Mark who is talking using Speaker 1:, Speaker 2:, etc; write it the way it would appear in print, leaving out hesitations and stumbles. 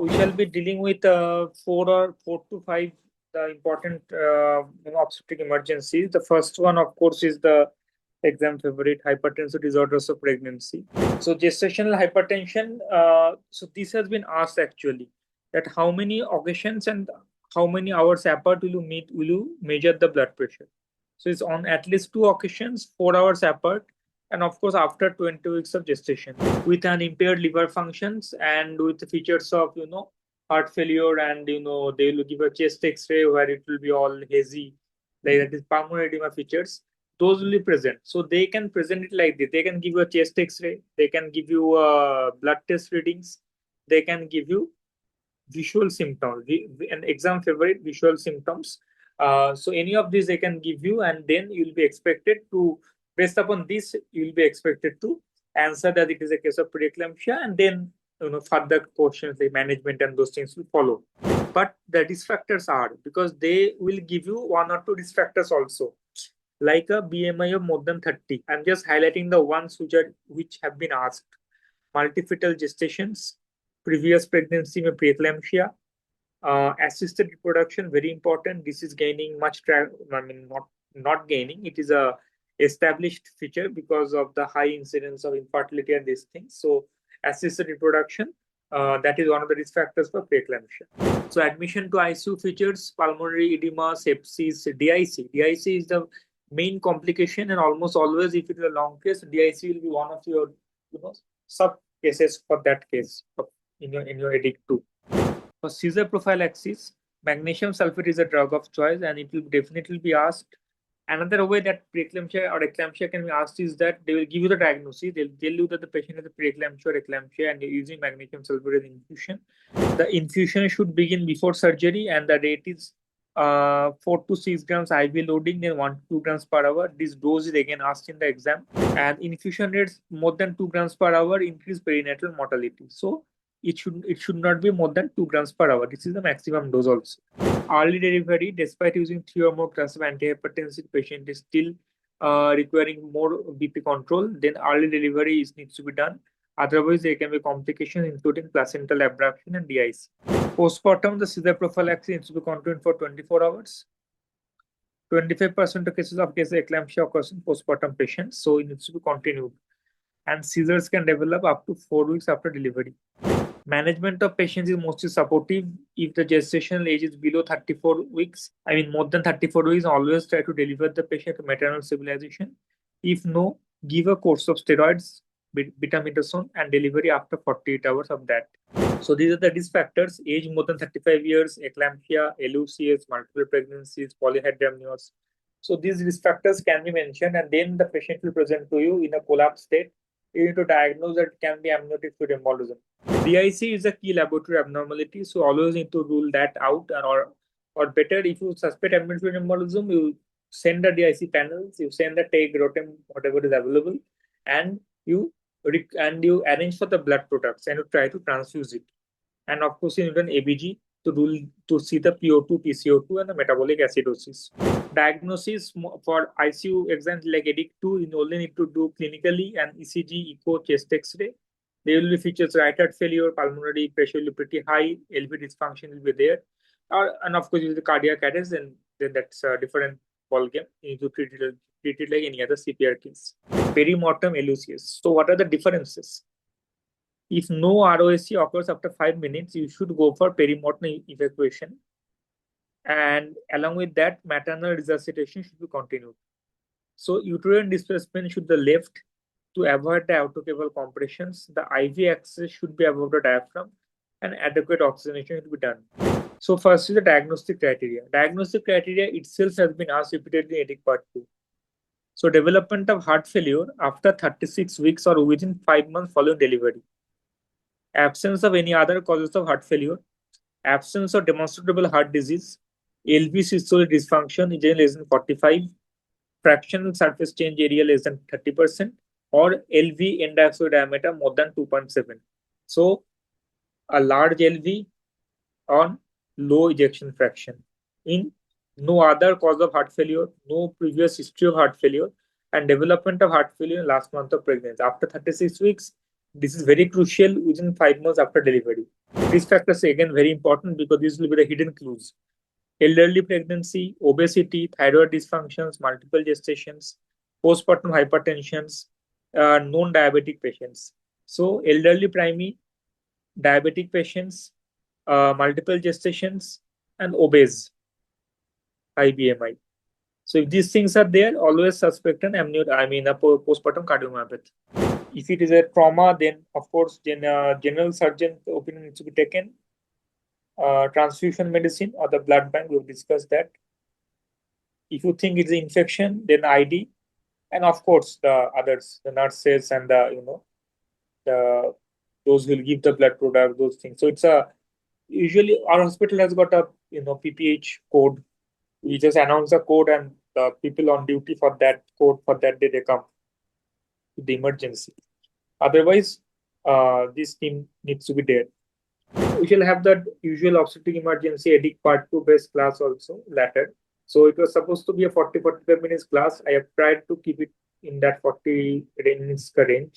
Speaker 1: We shall be dealing with four to five the important obstetric emergencies. The first one, of course, is the exam favorite hypertensive disorders of pregnancy. So gestational hypertension. So this has been asked actually that how many occasions and how many hours apart will you measure the blood pressure? So it's on at least two occasions, 4 hours apart, and of course after 20 weeks of gestation with an impaired liver functions and with the features of heart failure, and they will give a chest x-ray where it will be all hazy, like that is pulmonary edema features. Those will be present, so they can present it like this. They can give you a chest x-ray, they can give you blood test readings, they can give you visual symptoms, an exam favorite visual symptoms. So any of these they can give you, and then you'll be expected to, based upon this, you'll be expected to answer that it is a case of preeclampsia, and then further questions like management and those things will follow. But the risk factors are, because they will give you one or two risk factors also, like a BMI of more than 30. I'm just highlighting the ones which have been asked: multifetal gestations, previous pregnancy with preeclampsia, assisted reproduction, very important. This is gaining much not gaining. It is a established feature because of the high incidence of infertility and these things. So assisted reproduction, that is one of the risk factors for preeclampsia. So admission to ICU features: pulmonary edema, sepsis, DIC. DIC is the main complication, and almost always, if it is a long case, DIC will be one of your sub cases for that case in your EDIC too. For seizure prophylaxis, magnesium sulfate is a drug of choice, and it will definitely be asked. Another way that preeclampsia or eclampsia can be asked is that they will give you the diagnosis. They'll tell you that the patient has a preeclampsia or eclampsia, and they're using magnesium sulfate infusion. The infusion should begin before surgery, and the rate is 4 to 6 grams IV loading, then 1 to 2 grams per hour. This dose is again asked in the exam. And infusion rates more than 2 grams per hour increase perinatal mortality. So it should not be more than 2 grams per hour. This is the maximum dose also. Early delivery, despite using 3 or more classes of antihypertensive, patient is still requiring more BP control, then early delivery needs to be done. Otherwise, there can be complications including placental abruption and DIC. Postpartum, the seizure prophylaxis needs to be continued for 24 hours. 25% of cases of eclampsia occurs in postpartum patients, so it needs to be continued. And seizures can develop up to 4 weeks after delivery. Management of patients is mostly supportive. If the gestational age is below 34 weeks, more than 34 weeks, always try to deliver the patient to maternal stabilization. If no, give a course of steroids, betamethasone, and delivery after 48 hours of that. So these are the risk factors: age more than 35 years, eclampsia, LUCS, multiple pregnancies, polyhydramnios. So these risk factors can be mentioned, and then the patient will present to you in a collapsed state. You need to diagnose that it can be amniotic fluid embolism. DIC is a key laboratory abnormality, so always need to rule that out, or better, if you suspect amniotic fluid embolism, you send the DIC panels, you send the TEG, ROTEM, whatever is available, and you arrange for the blood products and you try to transfuse it. And of course, you need an ABG to see the PO2, PCO2, and the metabolic acidosis. Diagnosis for ICU exams like EDIC2, you only need to do clinically and ECG, echo, chest X-ray. There will be features right heart failure, pulmonary pressure will be pretty high, LV dysfunction will be there, and of course, with the cardiac arrest, then that's a different ballgame. You need to treat it like any other CPR case. Perimortem LUCS. So, what are the differences? If no ROSC occurs after 5 minutes, you should go for perimortem evacuation. And along with that, maternal resuscitation should be continued. So uterine displacement should be left to avoid the autocable compressions. The IV access should be above the diaphragm, and adequate oxygenation should be done. So first is the diagnostic criteria. Diagnostic criteria itself has been asked repeatedly in EDIC Part 2. So development of heart failure after 36 weeks or within 5 months following delivery. Absence of any other causes of heart failure. Absence of demonstrable heart disease. LV systolic dysfunction is less than 45. Fractional surface change area less than 30%. Or LV end diaphragm diameter more than 2.7. So a large LV on low ejection fraction. In no other cause of heart failure, no previous history of heart failure, and development of heart failure in last month of pregnancy. After 36 weeks, This is very crucial within 5 months after delivery. These factors are again very important because these will be the hidden clues. Elderly pregnancy, obesity, thyroid dysfunctions, multiple gestations, postpartum hypertensions, non-diabetic patients. So elderly primary, diabetic patients, multiple gestations, and obese, high BMI. So if these things are there, always suspect an a postpartum cardiomyopathy. If it is a trauma, then of course, general surgeon opinion needs to be taken. Transfusion medicine or the blood bank, we've discussed that. If you think it's an infection, then ID, and of course the others, the nurses and the those who will give the blood product, those things. So it's a usually our hospital has got a PPH code. We just announce the code and the people on duty for that code for that day they come to the emergency. Otherwise, this team needs to be there. We shall have that usual obstetric emergency EDIC part 2 based class also later. So it was supposed to be a 40-45 minutes class. I have tried to keep it in that 40 minutes range.